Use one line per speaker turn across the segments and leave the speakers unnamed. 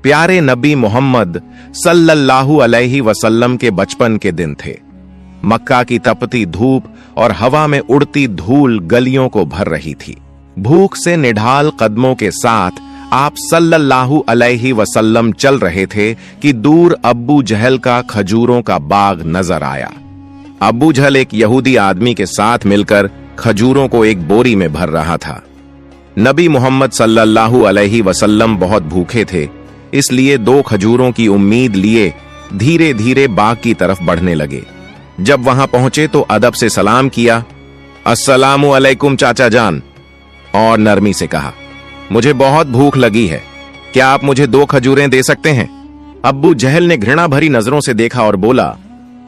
प्यारे नबी मोहम्मद सल्लल्लाहु अलैहि वसल्लम के बचपन के दिन थे। मक्का की तपती धूप और हवा में उड़ती धूल गलियों को भर रही थी। भूख से निढाल कदमों के साथ आप सल्लल्लाहु अलैहि वसल्लम चल रहे थे कि दूर अब्बू जहल का खजूरों का बाग नजर आया। अब्बू जहल एक यहूदी आदमी के साथ मिलकर खजूरों को एक बोरी में भर रहा था। नबी मोहम्मद सल्लल्लाहु अलैहि वसल्लम बहुत भूखे थे, इसलिए 2 खजूरों की उम्मीद लिए धीरे धीरे बाग की तरफ बढ़ने लगे। जब वहां पहुंचे तो अदब से सलाम किया, अस्सलामु अलैकुम चाचा जान, और नरमी से कहा, मुझे बहुत भूख लगी है, क्या आप मुझे 2 खजूरें दे सकते हैं? अब्बू जहल ने घृणा भरी नजरों से देखा और बोला,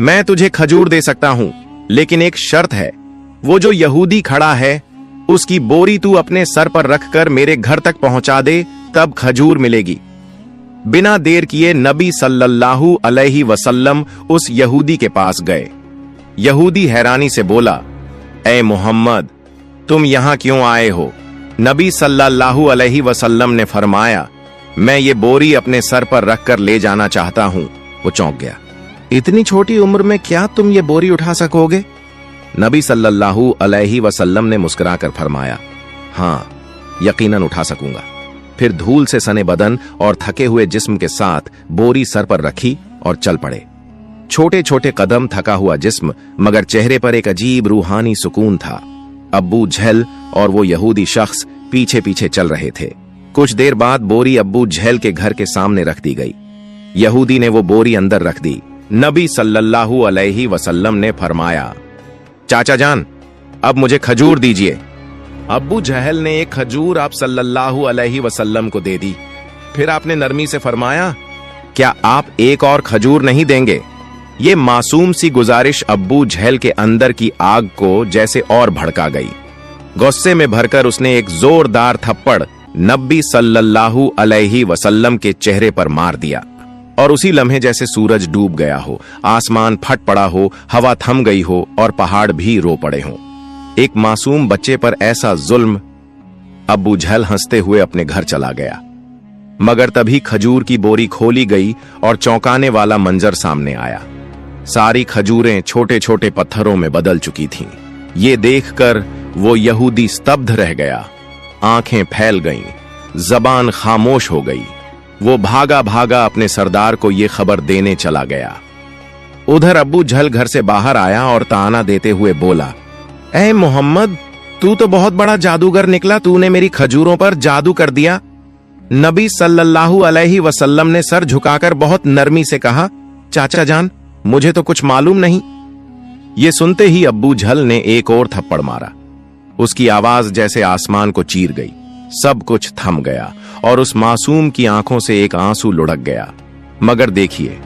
मैं तुझे खजूर दे सकता हूं, लेकिन एक शर्त है, वो जो यहूदी खड़ा है उसकी बोरी तू अपने सर पर रखकर मेरे घर तक पहुंचा दे, तब खजूर मिलेगी। बिना देर किए नबी सल्लल्लाहु अलैहि वसल्लम उस यहूदी के पास गए। यहूदी हैरानी से बोला, ए मोहम्मद, तुम यहां क्यों आए हो? नबी सल्लल्लाहु अलैहि वसल्लम ने फरमाया, मैं ये बोरी अपने सर पर रखकर ले जाना चाहता हूं। वो चौंक गया, इतनी छोटी उम्र में क्या तुम ये बोरी उठा सकोगे? नबी सल्लल्लाहु अलैहि वसल्लम ने मुस्कुराकर फरमाया, हां, यकीनन उठा सकूंगा। फिर धूल से सने बदन और थके हुए जिस्म के साथ बोरी सर पर रखी और चल पड़े। छोटे छोटे कदम, थका हुआ जिस्म, मगर चेहरे पर एक अजीब रूहानी सुकून था। अब्बू जहल और वो यहूदी शख्स पीछे पीछे चल रहे थे। कुछ देर बाद बोरी अब्बू जहल के घर के सामने रख दी गई। यहूदी ने वो बोरी अंदर रख दी। नबी सल्लल्लाहु अलैहि वसल्लम ने फरमाया, चाचा जान, अब मुझे खजूर दीजिए। अब्बू जहल ने एक खजूर आप सल्लल्लाहु अलैहि वसल्लम को दे दी। फिर आपने नरमी से फरमाया, क्या आप एक और खजूर नहीं देंगे? ये मासूम सी गुजारिश अब्बू जहल के अंदर की आग को जैसे और भड़का गई। गुस्से में भरकर उसने एक जोरदार थप्पड़ नबी सल्लल्लाहु अलैहि वसल्लम के चेहरे पर मार दिया, और उसी लम्हे जैसे सूरज डूब गया हो, आसमान फट पड़ा हो, हवा थम गई हो और पहाड़ भी रो पड़े हों। एक मासूम बच्चे पर ऐसा जुल्म। अब्बू जहल हंसते हुए अपने घर चला गया। मगर तभी खजूर की बोरी खोली गई और चौंकाने वाला मंजर सामने आया। सारी खजूरें छोटे छोटे पत्थरों में बदल चुकी थीं। ये देखकर वो यहूदी स्तब्ध रह गया। आंखें फैल गईं, जबान खामोश हो गई। वो भागा भागा अपने सरदार को ये खबर देने चला गया। उधर अब्बू जहल घर से बाहर आया और ताना देते हुए बोला, ए मोहम्मद, तू तो बहुत बड़ा जादूगर निकला, तूने मेरी खजूरों पर जादू कर दिया। नबी सल्लल्लाहु अलैहि वसल्लम ने सर झुकाकर बहुत नरमी से कहा, चाचा जान, मुझे तो कुछ मालूम नहीं। ये सुनते ही अब्बू जहल ने एक और थप्पड़ मारा। उसकी आवाज जैसे आसमान को चीर गई। सब कुछ थम गया और उस मासूम की आंखों से एक आंसू लुढ़क गया। मगर देखिए,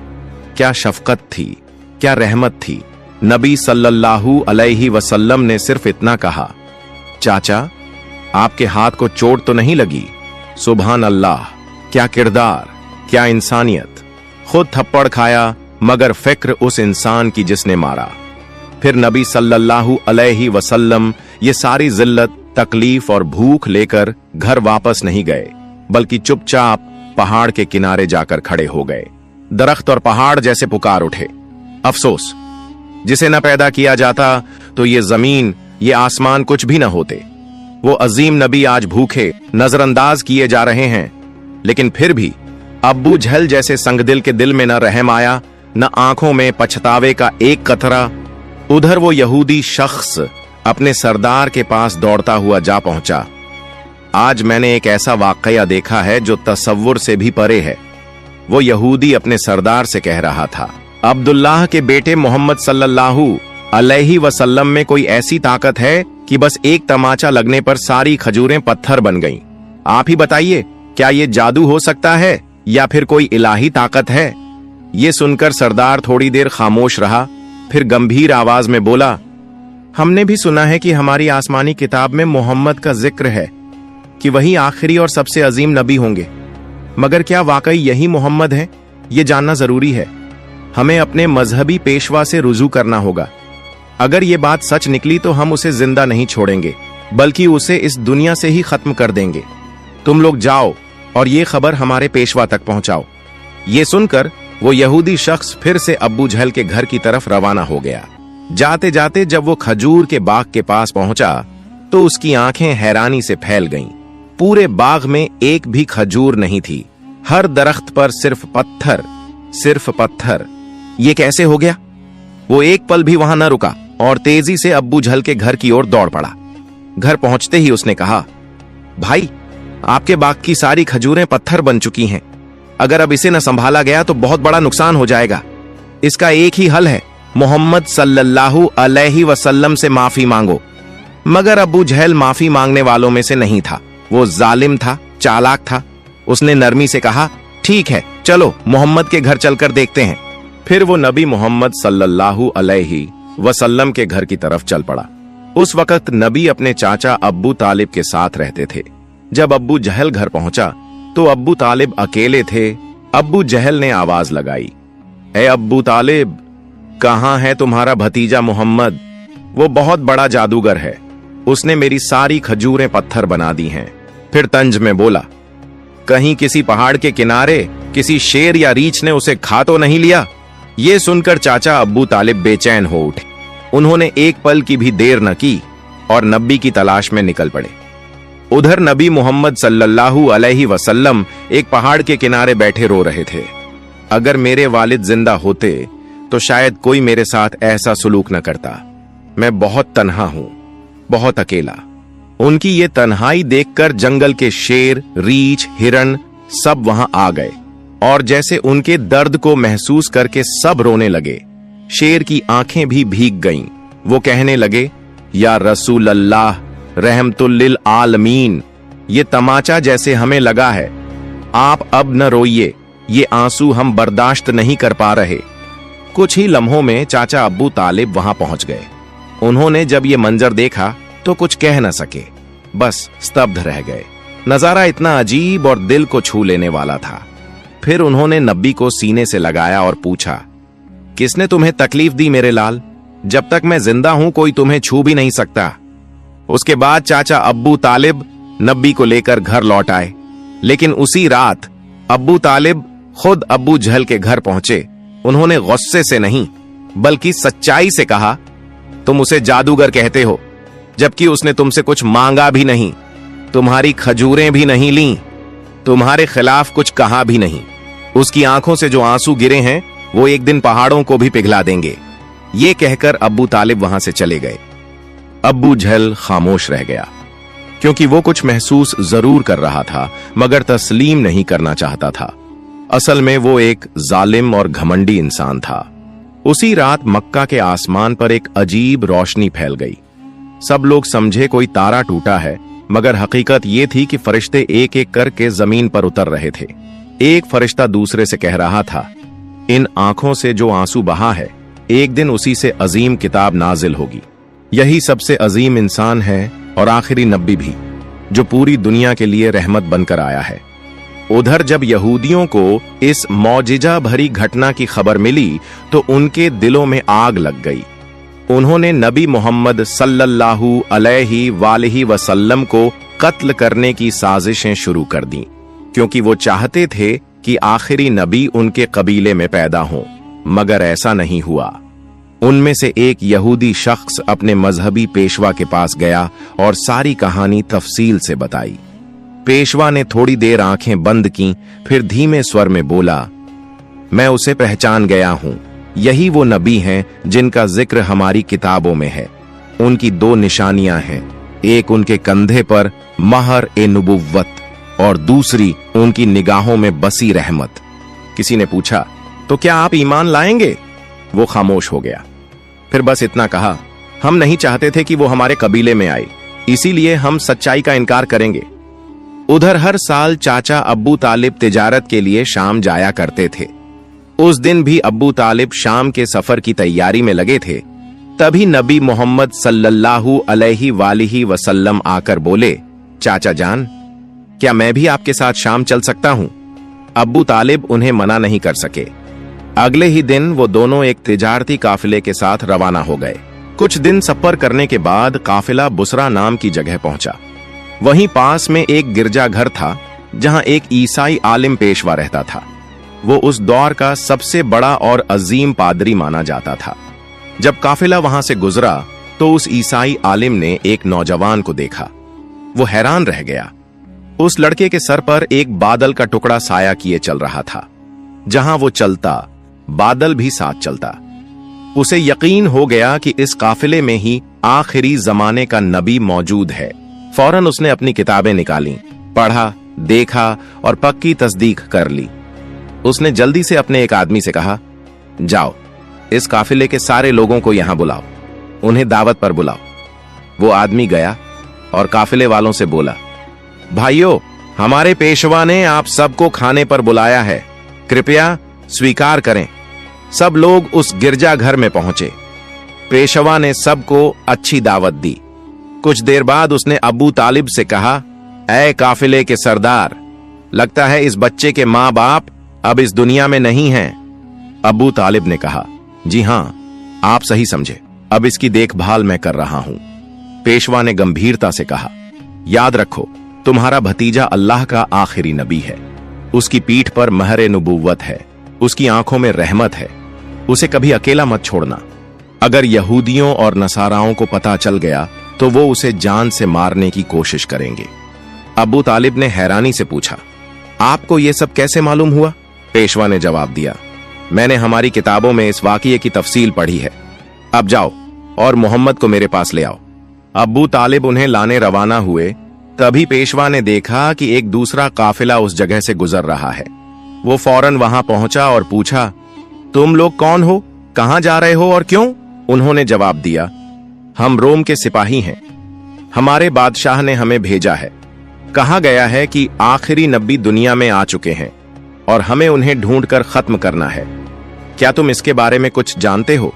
क्या शफकत थी, क्या रहमत थी। नबी सल्लल्लाहु अलैहि वसल्लम ने सिर्फ इतना कहा, चाचा, आपके हाथ को चोट तो नहीं लगी? सुभान अल्लाह, क्या किरदार, क्या इंसानियत। खुद थप्पड़ खाया, मगर फिक्र उस इंसान की जिसने मारा। फिर नबी सल्लल्लाहु अलैहि वसल्लम ये सारी जिल्लत, तकलीफ और भूख लेकर घर वापस नहीं गए, बल्कि चुपचाप पहाड़ के किनारे जाकर खड़े हो गए। दरख्त और पहाड़ जैसे पुकार उठे, अफसोस, जिसे न पैदा किया जाता तो ये जमीन, ये आसमान कुछ भी न होते। वो अजीम नबी आज भूखे, नजरअंदाज किए जा रहे हैं। लेकिन फिर भी अब्बू जहल जैसे संगदिल के दिल में न रहम आया, न आंखों में पछतावे का एक कतरा। उधर वो यहूदी शख्स अपने सरदार के पास दौड़ता हुआ जा पहुंचा। आज मैंने एक ऐसा वाकया देखा है जो तसव्वुर से भी परे है। वो यहूदी अपने सरदार से कह रहा था, अब्दुल्लाह के बेटे मोहम्मद सल्लल्लाहु अलैहि वसल्लम में कोई ऐसी ताकत है कि बस एक तमाचा लगने पर सारी खजूरें पत्थर बन गईं। आप ही बताइए, क्या ये जादू हो सकता है या फिर कोई इलाही ताकत है? ये सुनकर सरदार थोड़ी देर खामोश रहा, फिर गंभीर आवाज में बोला, हमने भी सुना है कि हमारी आसमानी किताब में मोहम्मद का जिक्र है कि वही आखिरी और सबसे अजीम नबी होंगे। मगर क्या वाकई यही मोहम्मद हैं? ये जानना जरूरी है। हमें अपने मजहबी पेशवा से रुजू करना होगा। अगर ये बात सच निकली तो हम उसे जिंदा नहीं छोड़ेंगे, बल्कि उसे इस दुनिया से ही खत्म कर देंगे। तुम लोग जाओ और ये खबर हमारे पेशवा तक पहुंचाओ। ये सुनकर वो यहूदी शख्स फिर से अब्बू जहल के घर की तरफ रवाना हो गया। जाते जाते जब वो खजूर के बाग के पास पहुंचा तो उसकी आंखें हैरानी से फैल गईं। पूरे बाग में एक भी खजूर नहीं थी। हर दरख्त पर सिर्फ पत्थर, सिर्फ पत्थर। ये कैसे हो गया? वो एक पल भी वहां न रुका और तेजी से अब्बू जहल के घर की ओर दौड़ पड़ा। घर पहुंचते ही उसने कहा, भाई, आपके बाग की सारी खजूरें पत्थर बन चुकी हैं। अगर अब इसे न संभाला गया तो बहुत बड़ा नुकसान हो जाएगा। इसका एक ही हल है, मोहम्मद सल्लल्लाहु अलैहि वसल्लम से माफी मांगो। मगर अब्बू जहल माफी मांगने वालों में से नहीं था। वो जालिम था, चालाक था। उसने नरमी से कहा, ठीक है, चलो मोहम्मद के घर चलकर देखते हैं। फिर वो नबी मोहम्मद सल्लल्लाहु अलैहि वसल्लम के घर की तरफ चल पड़ा। उस वक्त नबी अपने चाचा अब्बू तालिब के साथ रहते थे। जब अब्बू जहल घर पहुंचा तो अब्बू तालिब अकेले थे। अब्बू जहल ने आवाज लगाई, ए अब्बू तालिब, कहां है तुम्हारा भतीजा मोहम्मद? वो बहुत बड़ा जादूगर है। उसने मेरी सारी खजूरें पत्थर बना दी हैं। फिर तंज में बोला, कहीं किसी पहाड़ के किनारे किसी शेर या रीछ ने उसे खा तो नहीं लिया? ये सुनकर चाचा अब्बू तालिब बेचैन हो उठे। उन्होंने एक पल की भी देर न की और नबी की तलाश में निकल पड़े। उधर नबी मोहम्मद सल्लल्लाहु अलैहि वसल्लम एक पहाड़ के किनारे बैठे रो रहे थे। अगर मेरे वालिद जिंदा होते तो शायद कोई मेरे साथ ऐसा सुलूक न करता। मैं बहुत तन्हा हूं, बहुत अकेला। उनकी ये तन्हाई देखकर जंगल के शेर, रीछ, हिरण सब वहां आ गए और जैसे उनके दर्द को महसूस करके सब रोने लगे। शेर की आंखें भी भीग गईं। वो कहने लगे, या रसूल अल्लाह, रहमतुल लिल आलमीन, ये तमाचा जैसे हमें लगा है। आप अब न रोइए, ये आंसू हम बर्दाश्त नहीं कर पा रहे। कुछ ही लम्हों में चाचा अब्बू तालिब वहां पहुंच गए। उन्होंने जब ये मंजर देखा तो कुछ कह न सके, बस स्तब्ध रह गए। नजारा इतना अजीब और दिल को छू लेने वाला था। फिर उन्होंने नबी को सीने से लगाया और पूछा, किसने तुम्हें तकलीफ दी मेरे लाल? जब तक मैं जिंदा हूं कोई तुम्हें छू भी नहीं सकता। उसके बाद चाचा अब्बू तालिब नबी को लेकर घर लौट आए। लेकिन उसी रात अब्बू तालिब खुद अब्बू जहल के घर पहुंचे। उन्होंने गुस्से से नहीं बल्कि सच्चाई से कहा, तुम उसे जादूगर कहते हो, जबकि उसने तुमसे कुछ मांगा भी नहीं, तुम्हारी खजूरें भी नहीं लीं, तुम्हारे खिलाफ कुछ कहा भी नहीं। उसकी आंखों से जो आंसू गिरे हैं वो एक दिन पहाड़ों को भी पिघला देंगे। ये कहकर अब्बू तालिब वहां से चले गए। अब्बू जहल खामोश रह गया, क्योंकि वो कुछ महसूस जरूर कर रहा था मगर तस्लीम नहीं करना चाहता था। असल में वो एक जालिम और घमंडी इंसान था। उसी रात मक्का के आसमान पर एक अजीब रोशनी फैल गई। सब लोग समझे कोई तारा टूटा है, मगर हकीकत ये थी कि फरिश्ते एक एक करके जमीन पर उतर रहे थे। एक फरिश्ता दूसरे से कह रहा था, इन आंखों से जो आंसू बहा है एक दिन उसी से अजीम किताब नाजिल होगी। यही सबसे अजीम इंसान है और आखिरी नबी भी, जो पूरी दुनिया के लिए रहमत बनकर आया है। उधर जब यहूदियों को इस मौजिजा भरी घटना की खबर मिली तो उनके दिलों में आग लग गई। उन्होंने नबी मोहम्मद सल्लल्लाहु अलैहि वसल्लम को कत्ल करने की साजिशें शुरू कर दी, क्योंकि वो चाहते थे कि आखिरी नबी उनके कबीले में पैदा हो, मगर ऐसा नहीं हुआ। उनमें से एक यहूदी शख्स अपने मजहबी पेशवा के पास गया और सारी कहानी तफसील से बताई। पेशवा ने थोड़ी देर आंखें बंद की, फिर धीमे स्वर में बोला, मैं उसे पहचान गया हूं। यही वो नबी हैं जिनका जिक्र हमारी किताबों में है। उनकी दो निशानियां हैं, एक उनके कंधे पर महर ए नुबुव्वत और दूसरी उनकी निगाहों में बसी रहमत। किसी ने पूछा, तो क्या आप ईमान लाएंगे? वो खामोश हो गया। फिर बस इतना कहा, हम नहीं चाहते थे कि वो हमारे कबीले में आए, इसीलिए हम सच्चाई का इनकार करेंगे। उधर हर साल चाचा अब्बू तालिब तिजारत के लिए शाम जाया करते थे। उस दिन भी अब्बू तालिब शाम के सफर की तैयारी में लगे थे। तभी नबी मोहम्मद सल्लल्लाहु अलैहि वसल्लम आकर बोले, चाचा जान, क्या मैं भी आपके साथ शाम चल सकता हूं? अब्बू तालिब उन्हें मना नहीं कर सके। अगले ही दिन वो दोनों एक तिजारती काफिले के साथ रवाना हो गए। कुछ दिन सफर करने के बाद काफिला बुसरा नाम की जगह पहुंचा। वहीं पास में एक गिरजाघर था जहां एक ईसाई आलिम पेशवा रहता था। वो उस दौर का सबसे बड़ा और अजीम पादरी माना जाता था। जब काफिला वहां से गुजरा तो उस ईसाई आलिम ने एक नौजवान को देखा। वो हैरान रह गया। उस लड़के के सर पर एक बादल का टुकड़ा साया किए चल रहा था। जहां वो चलता, बादल भी साथ चलता। उसे यकीन हो गया कि इस काफिले में ही आखिरी जमाने का नबी मौजूद है। फौरन उसने अपनी किताबें निकाली, पढ़ा, देखा और पक्की तस्दीक कर ली। उसने जल्दी से अपने एक आदमी से कहा, जाओ इस काफिले के सारे लोगों को यहां बुलाओ, उन्हें दावत पर बुलाओ। वो आदमी गया और काफिले वालों से बोला, भाइयों, हमारे पेशवा ने आप सबको खाने पर बुलाया है, कृपया स्वीकार करें। सब लोग उस गिरजाघर में पहुंचे। पेशवा ने सबको अच्छी दावत दी। कुछ देर बाद उसने अबू तालिब से कहा, ऐ काफिले के सरदार, लगता है इस बच्चे के मां बाप अब इस दुनिया में नहीं हैं। अबू तालिब ने कहा, जी हां, आप सही समझे, अब इसकी देखभाल मैं कर रहा हूं। पेशवा ने गंभीरता से कहा, याद रखो, तुम्हारा भतीजा अल्लाह का आखिरी नबी है। उसकी पीठ पर महरे नबुव्वत है, उसकी आंखों में रहमत है। उसे कभी अकेला मत छोड़ना। अगर यहूदियों और नसाराओं को पता चल गया तो वो उसे जान से मारने की कोशिश करेंगे। अबू तालिब ने हैरानी से पूछा, आपको ये सब कैसे मालूम हुआ? पेशवा ने जवाब दिया, मैंने हमारी किताबों में इस वाकये की तफसील पढ़ी है। अब जाओ और मोहम्मद को मेरे पास ले आओ। अबू तालिब उन्हें लाने रवाना हुए। तभी पेशवा ने देखा कि एक दूसरा काफिला उस जगह से गुजर रहा है। वो फौरन वहां पहुंचा और पूछा, तुम लोग कौन हो, कहां जा रहे हो और क्यों? उन्होंने जवाब दिया, हम रोम के सिपाही हैं। हमारे बादशाह ने हमें भेजा है। कहा गया है कि आखिरी नबी दुनिया में आ चुके हैं और हमें उन्हें ढूंढकर खत्म करना है। क्या तुम इसके बारे में कुछ जानते हो?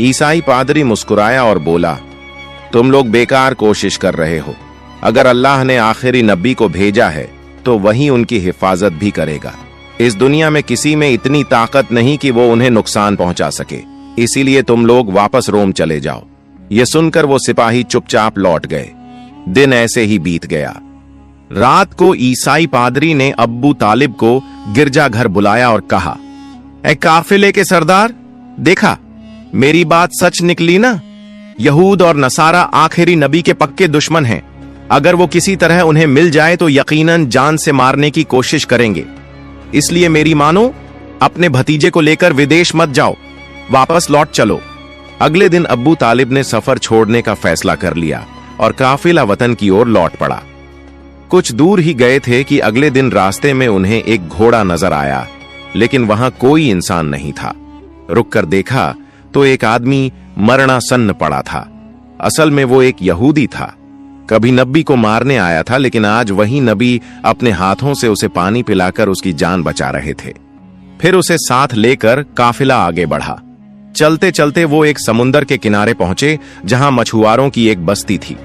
ईसाई पादरी मुस्कुराया और बोला, तुम लोग बेकार कोशिश कर रहे हो। अगर अल्लाह ने आखिरी नबी को भेजा है तो वही उनकी हिफाजत भी करेगा। इस दुनिया में किसी में इतनी ताकत नहीं कि वो उन्हें नुकसान पहुंचा सके, इसीलिए तुम लोग वापस रोम चले जाओ। ये सुनकर वो सिपाही चुपचाप लौट गए। दिन ऐसे ही बीत गया। रात को ईसाई पादरी ने अब्बू तालिब को गिरजाघर बुलाया और कहा, ऐ काफिले के सरदार, देखा मेरी बात सच निकली ना? यहूद और नसारा आखिरी नबी के पक्के दुश्मन हैं। अगर वो किसी तरह उन्हें मिल जाए तो यकीनन जान से मारने की कोशिश करेंगे। इसलिए मेरी मानो, अपने भतीजे को लेकर विदेश मत जाओ, वापस लौट चलो। अगले दिन अब्बू तालिब ने सफर छोड़ने का फैसला कर लिया और काफिला वतन की ओर लौट पड़ा। कुछ दूर ही गए थे कि अगले दिन रास्ते में उन्हें एक घोड़ा नजर आया, लेकिन वहां कोई इंसान नहीं था। रुककर देखा तो एक आदमी मरणासन्न पड़ा था। असल में वो एक यहूदी था। कभी नबी को मारने आया था, लेकिन आज वही नबी अपने हाथों से उसे पानी पिलाकर उसकी जान बचा रहे थे। फिर उसे साथ लेकर काफिला आगे बढ़ा। चलते चलते वो एक समुंदर के किनारे पहुंचे जहां मछुआरों की एक बस्ती थी।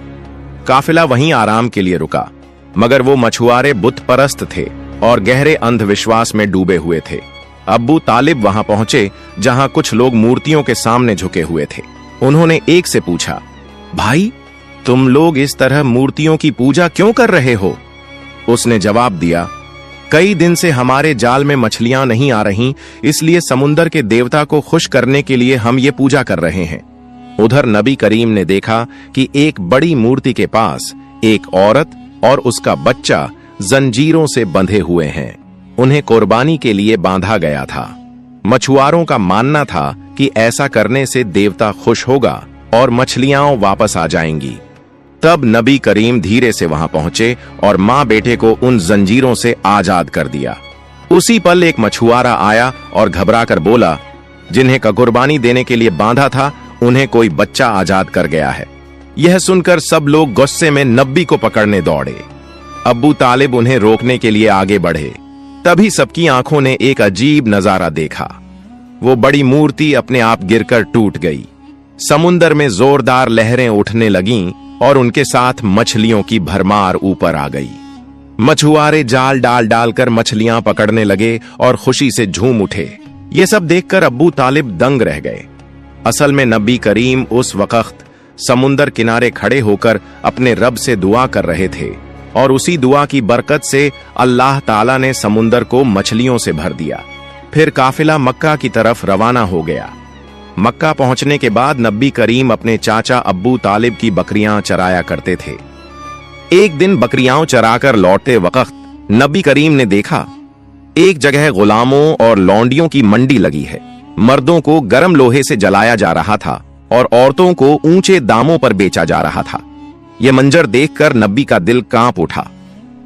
काफिला वहीं आराम के लिए रुका, मगर वो मछुआरे बुत परस्त थे और गहरे अंधविश्वास में डूबे हुए थे। अब्बू तालिब वहां पहुंचे जहां कुछ लोग मूर्तियों के सामने झुके हुए थे। उन्होंने एक से पूछा, भाई, तुम लोग इस तरह मूर्तियों की पूजा क्यों कर रहे हो? उसने जवाब दिया, कई दिन से हमारे जाल में मछलियां नहीं आ रही, इसलिए समुंदर के देवता को खुश करने के लिए हम ये पूजा कर रहे हैं। उधर नबी करीम ने देखा कि एक बड़ी मूर्ति के पास एक औरत और उसका बच्चा जंजीरों से बंधे हुए हैं। उन्हें कुर्बानी के लिए बांधा गया था। मछुआरों का मानना था कि ऐसा करने से देवता खुश होगा और मछलियां वापस आ जाएंगी। तब नबी करीम धीरे से वहां पहुंचे और मां बेटे को उन जंजीरों से आजाद कर दिया। उसी पल एक मछुआरा आया और घबराकर बोला, जिन्हें कुर्बानी देने के लिए बांधा था, उन्हें कोई बच्चा आजाद कर गया है। यह सुनकर सब लोग गुस्से में नबी को पकड़ने दौड़े। अब्बू तालिब उन्हें रोकने के लिए आगे बढ़े। तभी सबकी आंखों ने एक अजीब नजारा देखा। वो बड़ी मूर्ति अपने आप गिरकर टूट गई। समुंदर में जोरदार लहरें उठने लगीं और उनके साथ मछलियों की भरमार ऊपर आ गई। मछुआरे जाल डाल डालकर मछलियां पकड़ने लगे और खुशी से झूम उठे। ये सब देखकर अब्बू तालिब दंग रह गए। असल में नबी करीम उस वक्त समुंदर किनारे खड़े होकर अपने रब से दुआ कर रहे थे और उसी दुआ की बरकत से अल्लाह ताला ने समुंदर को मछलियों से भर दिया। फिर काफिला मक्का की तरफ रवाना हो गया। मक्का पहुंचने के बाद नबी करीम अपने चाचा अब्बू तालिब की बकरियां चराया करते थे। एक दिन बकरियां चराकर लौटते वक्त नबी करीम ने देखा एक जगह गुलामों और लौंडियों की मंडी लगी है। मर्दों को गर्म लोहे से जलाया जा रहा था और औरतों को ऊंचे दामों पर बेचा जा रहा था। यह मंजर देखकर नबी का दिल कांप उठा,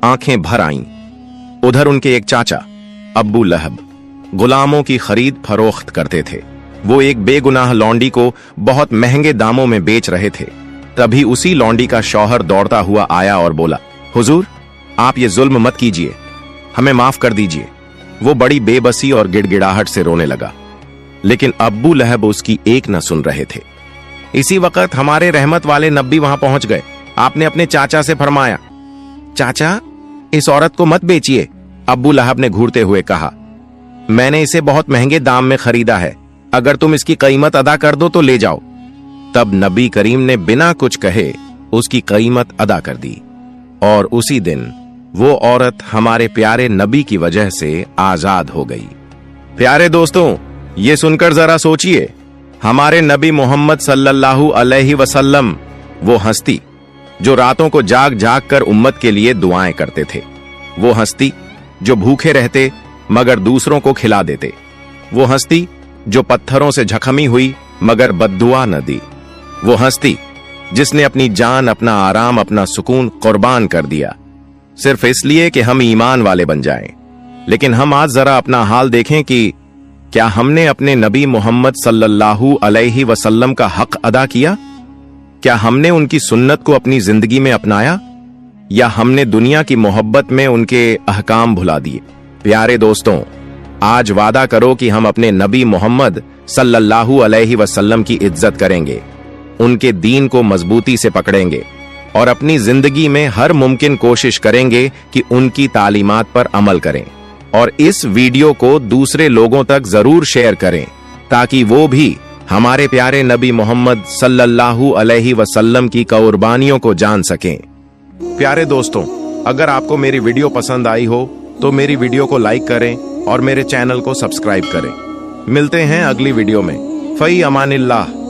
आंखें भर आईं। उधर उनके एक चाचा अब्बू लहब गुलामों की खरीद फरोख्त करते थे। वो एक बेगुनाह लौंडी को बहुत महंगे दामों में बेच रहे थे। तभी उसी लौंडी का शौहर दौड़ता हुआ आया और बोला, हुजूर, आप ये जुल्म मत कीजिए, हमें माफ कर दीजिए। वो बड़ी बेबसी और गिड़गिड़ाहट से रोने लगा, लेकिन अब्बू लहब उसकी एक न सुन रहे थे। इसी वक्त हमारे रहमत वाले नबी वहां पहुंच गए। आपने अपने चाचा से फरमाया, चाचा, इस औरत को मत बेचिए। अब्बू लहब ने घूरते हुए कहा, मैंने इसे बहुत महंगे दाम में खरीदा है, अगर तुम इसकी कीमत अदा कर दो तो ले जाओ। तब नबी करीम ने बिना कुछ कहे उसकी कीमत अदा कर दी और उसी दिन वो औरत हमारे प्यारे नबी की वजह से आजाद हो गई। प्यारे दोस्तों, ये सुनकर जरा सोचिए, हमारे नबी मोहम्मद सल्लल्लाहु अलैहि वसल्लम वो हस्ती जो रातों को जाग जाग कर उम्मत के लिए दुआएं करते थे, वो हस्ती जो भूखे रहते मगर दूसरों को खिला देते, वो हस्ती जो पत्थरों से झखमी हुई मगर बद्दुआ न दी, वो हस्ती जिसने अपनी जान, अपना आराम, अपना सुकून कुर्बान कर दिया सिर्फ इसलिए कि हम ईमान वाले बन जाएं। लेकिन हम आज जरा अपना हाल देखें कि क्या हमने अपने नबी मोहम्मद सल्लल्लाहु अलैहि वसल्लम का हक अदा किया? क्या हमने उनकी सुन्नत को अपनी जिंदगी में अपनाया या हमने दुनिया की मोहब्बत में उनके अहकाम भुला दिए? प्यारे दोस्तों, आज वादा करो कि हम अपने नबी मोहम्मद सल्लल्लाहु अलैहि वसल्लम की इज्जत करेंगे, उनके दीन को मजबूती से पकड़ेंगे और अपनी जिंदगी में हर मुमकिन कोशिश करेंगे कि उनकी तालीमात पर अमल करें। और इस वीडियो को दूसरे लोगों तक जरूर शेयर करें ताकि वो भी हमारे प्यारे नबी मोहम्मद सल्लल्लाहु अलैहि वसल्लम की कुर्बानियों को जान सकें। प्यारे दोस्तों, अगर आपको मेरी वीडियो पसंद आई हो तो मेरी वीडियो को लाइक करें और मेरे चैनल को सब्सक्राइब करें। मिलते हैं अगली वीडियो में। फई अमानिल्लाह।